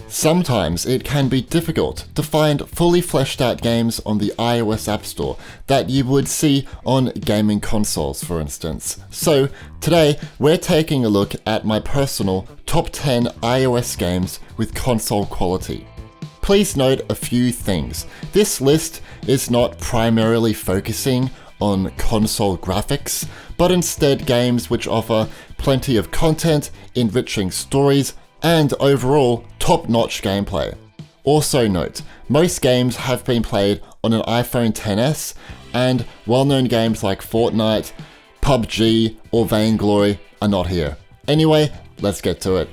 Sometimes it can be difficult to find fully fleshed out games on the iOS App Store that you would see on gaming consoles, for instance. So today we're taking a look at my personal top 10 iOS games with console quality. Please note a few things. This list is not primarily focusing on console graphics, but instead games which offer plenty of content, enriching stories, and overall top-notch gameplay. Also note, most games have been played on an iPhone XS, and well-known games like Fortnite, PUBG, or Vainglory are not here. Anyway, let's get to it.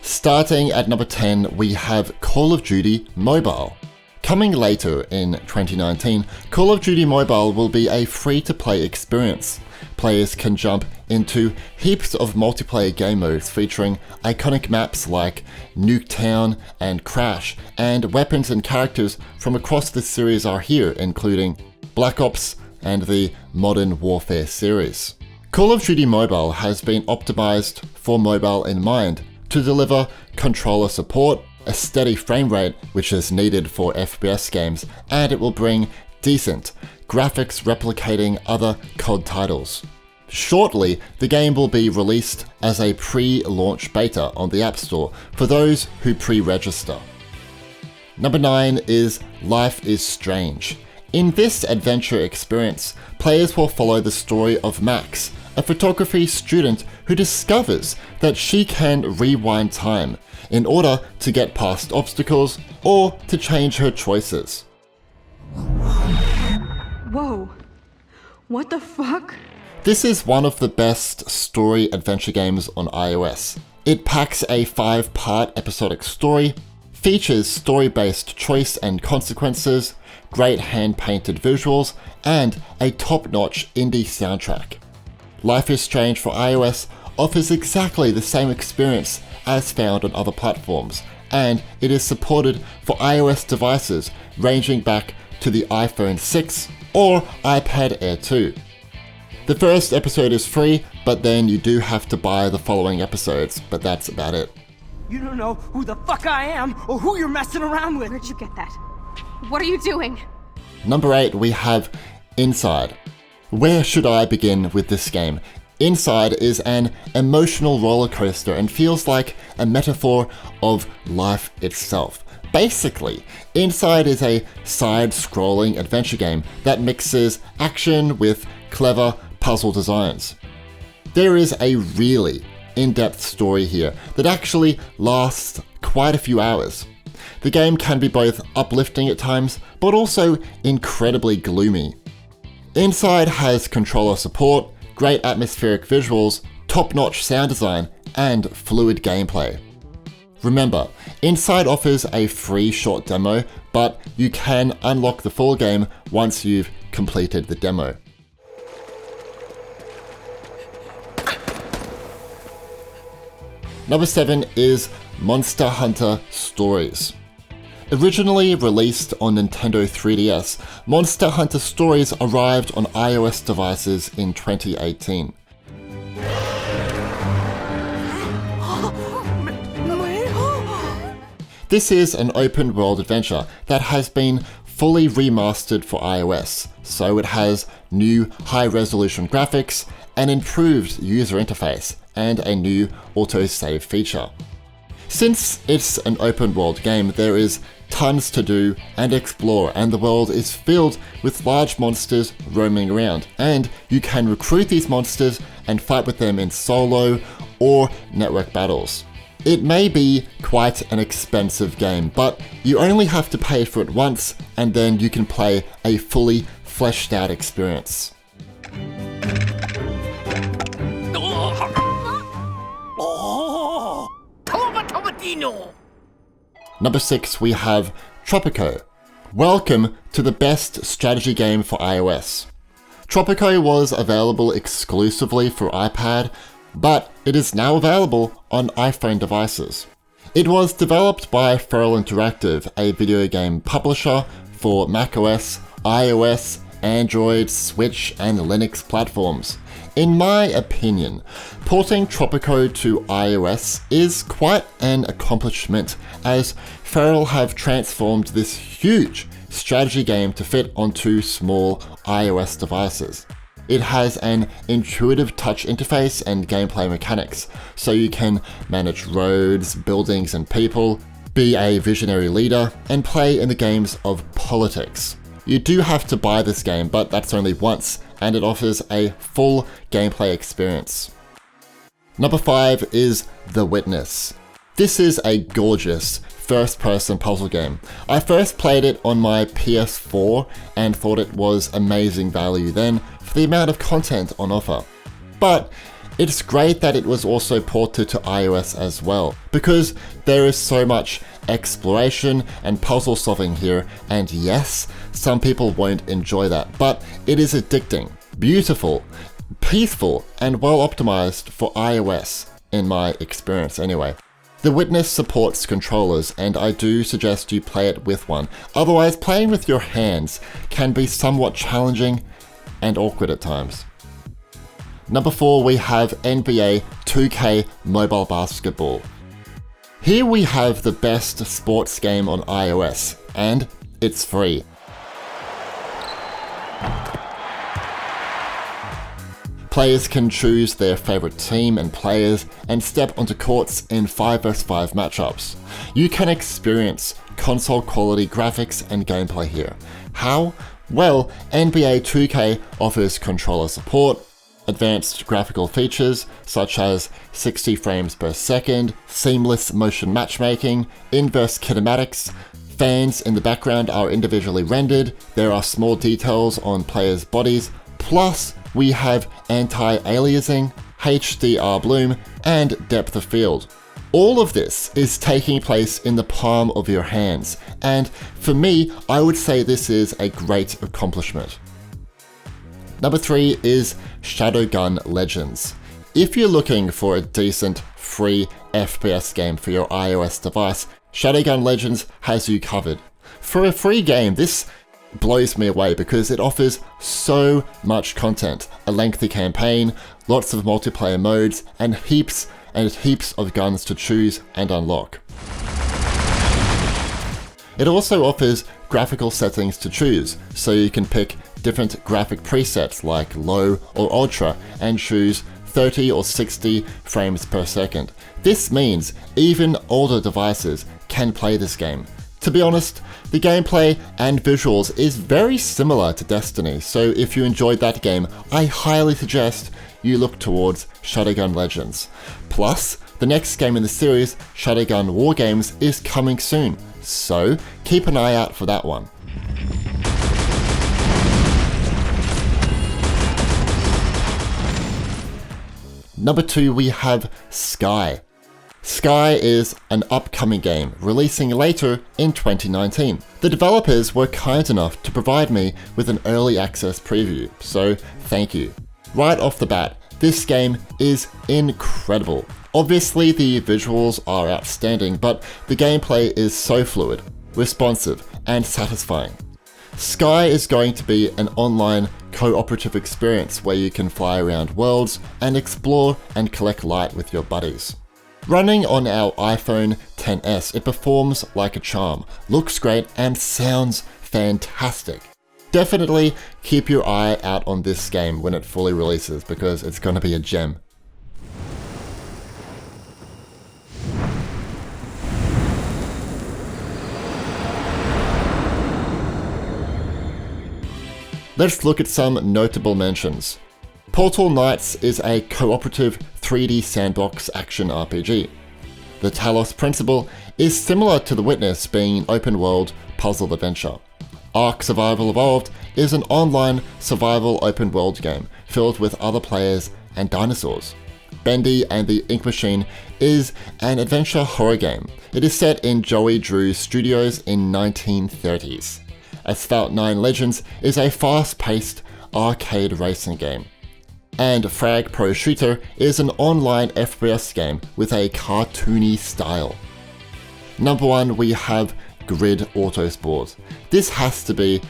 Starting at number 10, we have Call of Duty Mobile. Coming later in 2019, Call of Duty Mobile will be a free-to-play experience. Players can jump into heaps of multiplayer game modes featuring iconic maps like Nuketown and Crash, and weapons and characters from across the series are here, including Black Ops and the Modern Warfare series. Call of Duty Mobile has been optimized for mobile in mind to deliver controller support, a steady frame rate which is needed for FPS games, and it will bring decent graphics replicating other COD titles. Shortly, the game will be released as a pre-launch beta on the App Store for those who pre-register. Number 9 is Life is Strange. In this adventure experience, players will follow the story of Max, a photography student who discovers that she can rewind time in order to get past obstacles or to change her choices. Whoa, what the fuck? This is one of the best story adventure games on iOS. It packs a 5-part episodic story, features story-based choice and consequences, great hand-painted visuals, and a top-notch indie soundtrack. Life is Strange for iOS offers exactly the same experience as found on other platforms, and it is supported for iOS devices ranging back to the iPhone 6 or iPad Air 2. The first episode is free, but then you do have to buy the following episodes, but that's about it. You don't know who the fuck I am or who you're messing around with. Where'd you get that? What are you doing? Number 8, we have Inside. Where should I begin with this game? Inside is an emotional roller coaster and feels like a metaphor of life itself. Basically, Inside is a side-scrolling adventure game that mixes action with clever puzzle designs. There is a really in-depth story here that actually lasts quite a few hours. The game can be both uplifting at times, but also incredibly gloomy. Inside has controller support, great atmospheric visuals, top-notch sound design, and fluid gameplay. Remember, Inside offers a free short demo, but you can unlock the full game once you've completed the demo. Number 7 is Monster Hunter Stories. Originally released on Nintendo 3DS, Monster Hunter Stories arrived on iOS devices in 2018. This is an open-world adventure that has been fully remastered for iOS, so it has new high-resolution graphics, an improved user interface, and a new autosave feature. Since it's an open-world game, there is tons to do and explore, and the world is filled with large monsters roaming around, and you can recruit these monsters and fight with them in solo or network battles. It may be quite an expensive game, but you only have to pay for it once, and then you can play a fully fleshed out experience. Number 6, we have Tropico. Welcome to the best strategy game for iOS. Tropico was available exclusively for iPad, but it is now available on iPhone devices. It was developed by Feral Interactive, a video game publisher for macOS, iOS, Android, Switch, and Linux platforms. In my opinion, porting Tropico to iOS is quite an accomplishment, as Feral have transformed this huge strategy game to fit onto small iOS devices. It has an intuitive touch interface and gameplay mechanics, so you can manage roads, buildings, and people, be a visionary leader, and play in the games of politics. You do have to buy this game, but that's only once, and it offers a full gameplay experience. Number 5 is The Witness. This is a gorgeous first-person puzzle game. I first played it on my PS4 and thought it was amazing value then for the amount of content on offer. But it's great that it was also ported to iOS as well, because there is so much exploration and puzzle solving here, and yes, some people won't enjoy that, but it is addicting, beautiful, peaceful, and well optimized for iOS, in my experience anyway. The Witness supports controllers, and I do suggest you play it with one. Otherwise, playing with your hands can be somewhat challenging and awkward at times. Number 4, we have NBA 2K Mobile Basketball. Here we have the best sports game on iOS, and it's free. Players can choose their favorite team and players and step onto courts in 5 vs 5 matchups. You can experience console quality graphics and gameplay here. How? Well, NBA 2K offers controller support, advanced graphical features such as 60 frames per second, seamless motion matchmaking, inverse kinematics, fans in the background are individually rendered, there are small details on players' bodies, plus we have anti-aliasing, HDR bloom, and depth of field. All of this is taking place in the palm of your hands, and for me, I would say this is a great accomplishment. Number 3 is Shadowgun Legends. If you're looking for a decent, free FPS game for your iOS device, Shadowgun Legends has you covered. For a free game, this blows me away because it offers so much content, a lengthy campaign, lots of multiplayer modes, and heaps of guns to choose and unlock. It also offers graphical settings to choose, so you can pick different graphic presets like low or ultra and choose 30 or 60 frames per second. This means even older devices can play this game. To be honest, the gameplay and visuals is very similar to Destiny, so if you enjoyed that game, I highly suggest you look towards Shadowgun Legends. Plus, the next game in the series, Shadowgun Wargames, is coming soon, so keep an eye out for that one. Number 2, we have Sky. Sky is an upcoming game, releasing later in 2019. The developers were kind enough to provide me with an early access preview, so thank you. Right off the bat, this game is incredible. Obviously the visuals are outstanding, but the gameplay is so fluid, responsive, and satisfying. Sky is going to be an online cooperative experience where you can fly around worlds and explore and collect light with your buddies. Running on our iPhone XS, it performs like a charm, looks great, and sounds fantastic. Definitely keep your eye out on this game when it fully releases because it's going to be a gem. Let's look at some notable mentions. Portal Knights is a cooperative 3D sandbox action RPG. The Talos Principle is similar to The Witness, being an open-world puzzle adventure. Ark Survival Evolved is an online survival open-world game filled with other players and dinosaurs. Bendy and the Ink Machine is an adventure horror game. It is set in Joey Drew's studios in 1930s. Asphalt 9 Legends is a fast-paced arcade racing game. And FRAG Pro Shooter is an online FPS game with a cartoony style. Number 1, we have Grid Autosport. This has to be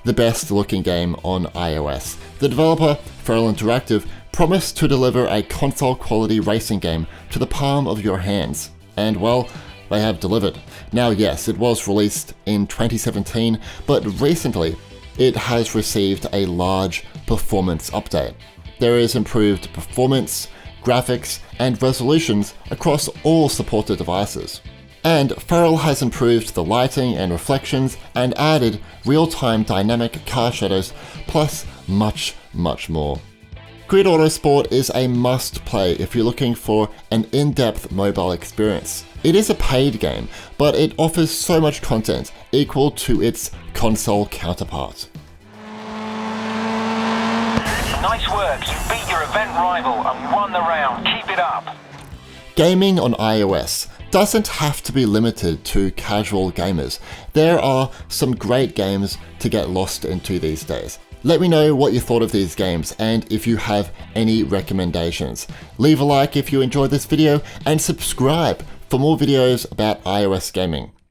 the best looking game on iOS. The developer, Feral Interactive, promised to deliver a console-quality racing game to the palm of your hands. And well, they have delivered. Now yes, it was released in 2017, but recently it has received a large performance update. There is improved performance, graphics, and resolutions across all supported devices. And FRAG has improved the lighting and reflections and added real-time dynamic car shadows, plus much more. Grid Autosport is a must-play if you're looking for an in-depth mobile experience. It is a paid game, but it offers so much content equal to its console counterpart. Nice work, you beat your event rival and won the round. Keep it up. Gaming on iOS doesn't have to be limited to casual gamers. There are some great games to get lost into these days. Let me know what you thought of these games and if you have any recommendations. Leave a like if you enjoyed this video and subscribe for more videos about iOS gaming.